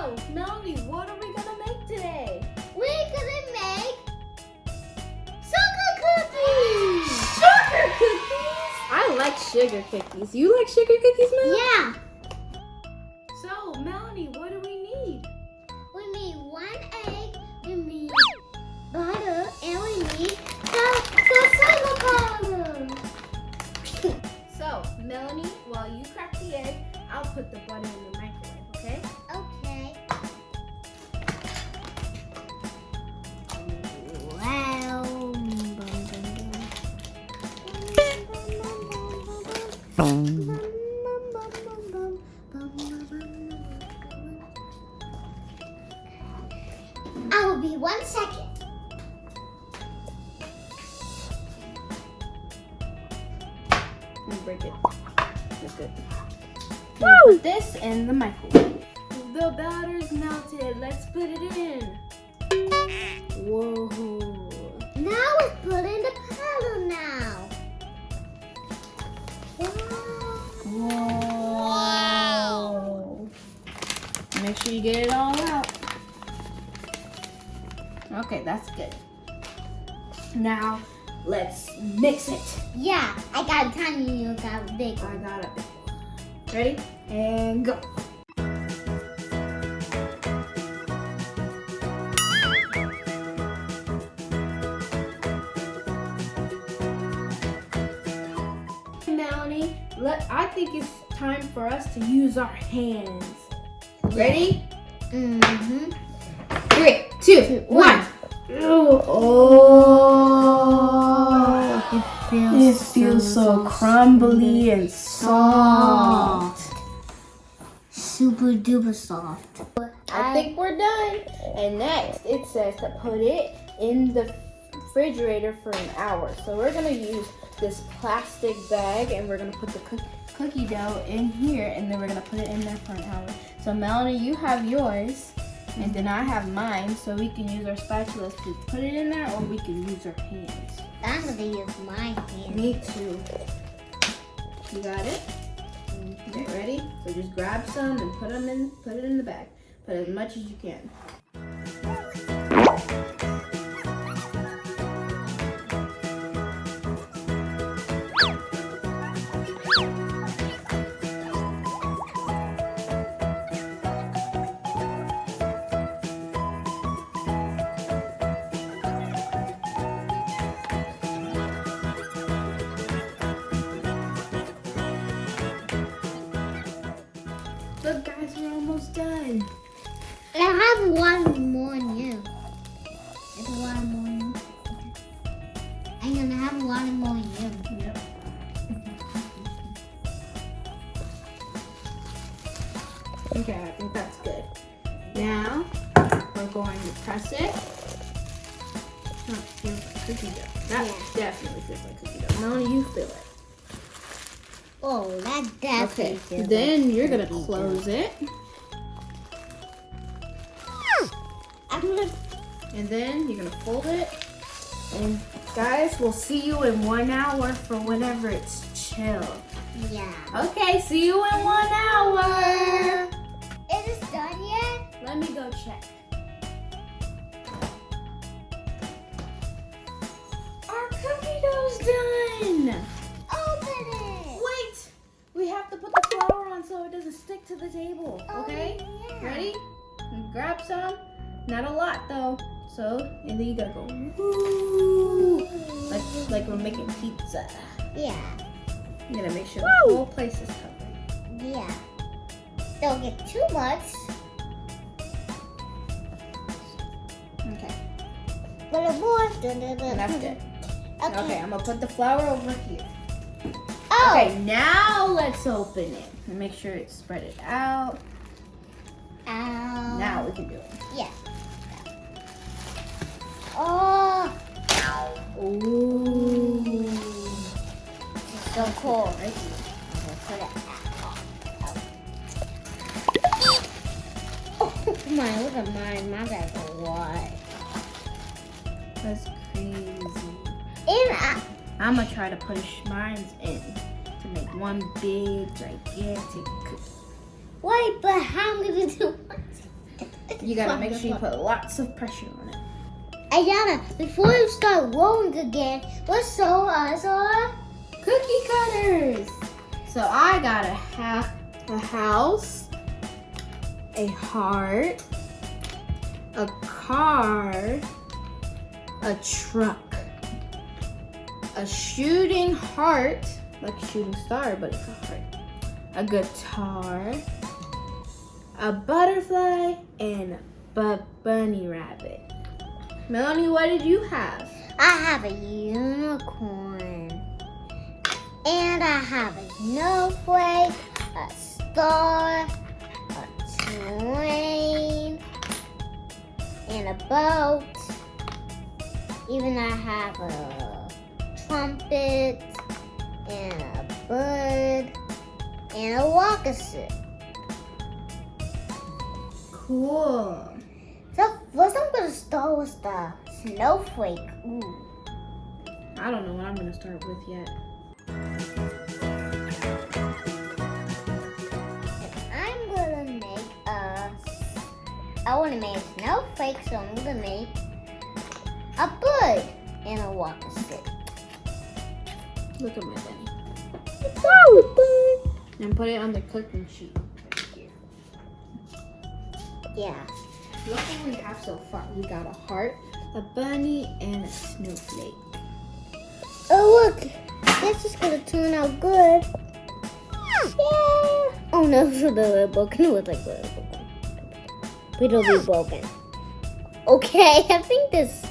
So, Melanie, what are we gonna make today? We're gonna make sugar cookies! Sugar cookies? I like sugar cookies. You like sugar cookies, Mel? Yeah. So, Melanie, what do we need? We need 1 egg, we need butter, and we need the soda powder. So, Melanie, while you crack the egg, I'll put the butter in the microwave, okay? Okay. Wow. I will be 1 second. And break it. That's good. Put this in the microwave. The batter's melted. Let's put it in. Whoa. Now let's put in the powder now. Whoa. Make sure you get it all out. Okay, that's good. Now, let's mix it. Yeah, I got tiny, you got big. I got it. Ready? And go. Melanie, I think it's time for us to use our hands. Ready? Mm-hmm. 3, 2, 1. Oh, it feels so crumbly and soft. Super duper soft. I think we're done. And next, it says to put it in the refrigerator for an hour. So we're gonna use this plastic bag, and we're gonna put the cookie dough in here, and then we're gonna put it in there for an hour. So Melanie, you have yours, and then I have mine. So we can use our spatulas to put it in there, or we can use our hands. I'm gonna use my hand. Me too. You got it? Okay, ready? So just grab some and put it in the bag. Put as much as you can. Look guys, we're almost done. I have one more new. It's one more new. I'm gonna have one more new. Yep. Okay, I think that's good. Now, we're going to press it. Oh, it feels like cookie dough. That definitely feels like cookie dough. Melanie, you feel it. Oh, that definitely Okay, feels then like you're gonna cookie close it. I'm gonna. And then you're gonna fold it. And guys, we'll see you in 1 hour for whenever it's chill. Yeah. Okay, see you in 1 hour. Is it done yet? Let me go check. Our cookie dough's done. Open it. Wait, we have to put the flour on so it doesn't stick to the table. Okay? Oh, yeah. Ready? And grab some. Not a lot though. So, and then you gotta go woo, like we're making pizza. Yeah. You gotta make sure the whole place is covered. Yeah. Don't get too much. Okay, A little more. and that's good. Okay. Okay, I'm gonna put the flour over here. Oh. Okay, now let's open it and make sure it's spread it out. Now we can do it. Yeah. Oh. Ooh. So cool. Right here. Put it out. Oh my, look at mine. Mine's like what? That's crazy. And I'm gonna try to push mine in to make one big, gigantic cookie. wait, but how am I gonna do what? You gotta make sure you put lots of pressure on it. Ayana, before you start rolling again, let's show us our Cookie cutters. So I got a house, a heart, a car, a truck, a shooting heart, like a shooting star, but it's a heart, a guitar, a butterfly, and a bunny rabbit. Melanie, what did you have? I have a unicorn. And I have a snowflake, a star, a train, and a boat. Even I have a trumpet, and a bird, and a walker stick. Cool. So first I'm gonna start with the snowflake. Ooh. I don't know what I'm gonna start with yet. I'm gonna make I wanna make a snowflake, so I'm gonna make a bird and a walker stick. Look at my Benny. And put it on the cooking sheet right here. Yeah. Look what we have so far. We got a heart, a bunny, and a snowflake. Oh look, this is gonna turn out good. Yeah. Oh no, so the broken. It was like broken. It'll be broken. Okay, I think this.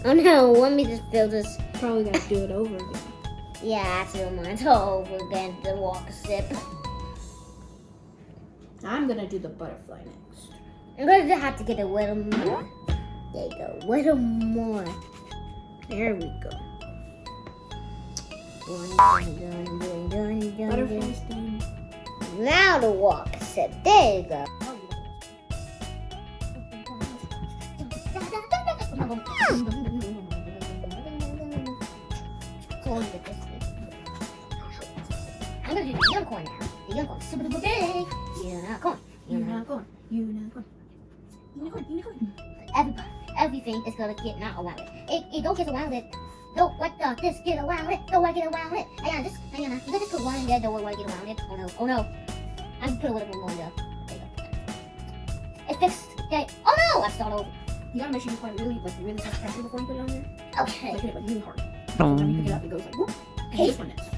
Oh no, let me just build this. Probably gotta do it over again. Yeah, I have to do mine all over again. The walker stick. I'm gonna do the butterfly next. I'm gonna have to get a little more. There you go, a little more. There we go. Butterfly's done. Now the walker stick. There you go. I'm gonna do the unicorn now. The unicorn's super duper big. Unicorn. Unicorn. Unicorn. Unicorn. Unicorn. Everything is gonna get not around it. It don't get around it. Don't let this get around it. Don't want to get around it. Ayana, you can just put one in there. Don't want to get around it. Oh no. Oh no. I'm gonna put a little bit more in there. There you go. It's fixed. Okay. Oh no! Let's start over. You gotta make sure you apply really tough pressure before you put it on there. Okay. Like it like really hard. So when you pick it up, it goes like whoop. And this one next.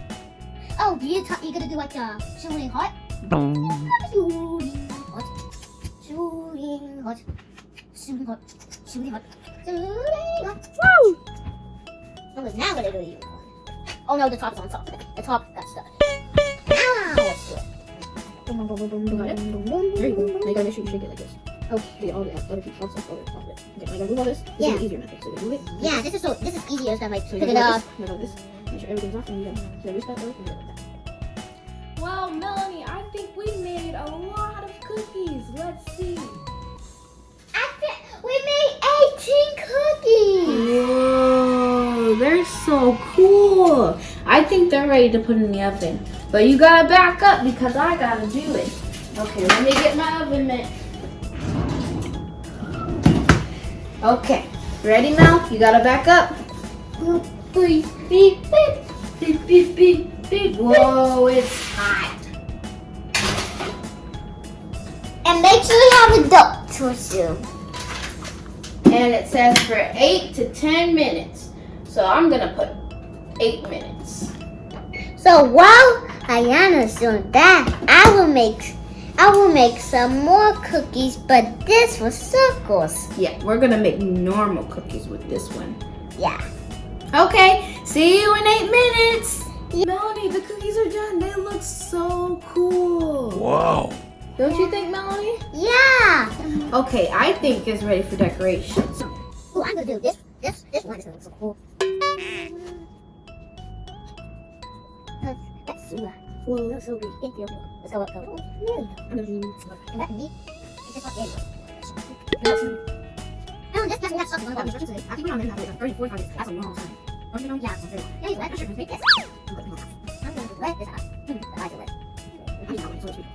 Oh, you gonna do like the shooting heart? Shooting heart. Shooting heart. Shooting heart. Shooting heart. Shooting heart. Woo! Oh, now we're gonna do the unicorn. Oh no, the top is on top. The top got stuck. Now let's do it. Boom, boom, boom, boom, boom, boom. There you go. Now you gotta make sure you shake it like this. Okay. To get all the other pieces off of it. Okay, now you gotta move all this. This Yeah. is an easier method. So you move it. Yeah, this is easier than like So pick you it gotta up. go like this. Make sure everything's off and you gotta loose that and you go like that. Well, Melanie, I think we made a lot of cookies. Let's see. We made 18 cookies. Whoa, they're so cool. I think they're ready to put in the oven. But you gotta back up because I gotta do it. Okay, let me get my oven mitt. Okay, ready, Mel? You gotta back up. Beep, beep, beep, beep, beep, beep, beep. Whoa, it's hot. And make sure you have a duck tissue. And it says for 8 to 10 minutes. So I'm gonna put 8 minutes. So while Ayana's doing that, I will make some more cookies, but this was circles. Yeah, we're gonna make normal cookies with this one. Yeah. Okay, see you in 8 minutes. Melanie, the cookies are done. They look so cool. Wow. Don't you think, Melanie? Yeah. Okay, I think it's ready for decorations. Oh, I'm gonna do this. This one is gonna look so cool. Let's see. Whoa, that's so big. Thank you. Let's go up. I'm gonna do And that neat. It's just like this. No, this doesn't have something on it. I think we're on there now, 30, 45 minutes. That's a long time. Okay, no, yeah, Yeah, you let me make this. I'm going to let this out. The eyes are wet. I'm not so sweet.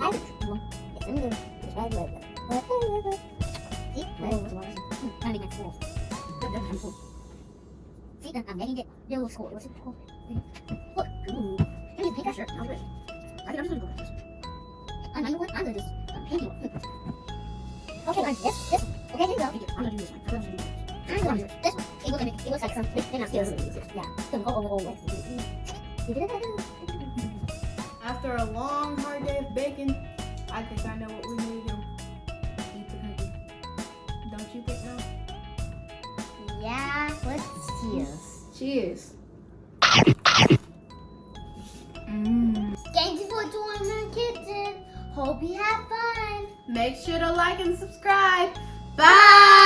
I would. Yes, I'm going to try to let them. See? Trying to make my school. See, I'm making it real school. What's it called? Look. Ooh. Can you paint that shirt? I think I'm just gonna go with this. You know what? I'm gonna just paint you. Okay, this. Okay, here you go. I'm gonna do this one. I'm gonna do this. I'm gonna do this one. It looks like some. They're not scales. Yeah. After a long, hard day of baking, I think I know what we need to do. Eat the cookie. Don't you think so? Yeah, let's cheers. Cheers. Thank you for joining my kitchen. Hope you have fun. Make sure to like and subscribe. Bye!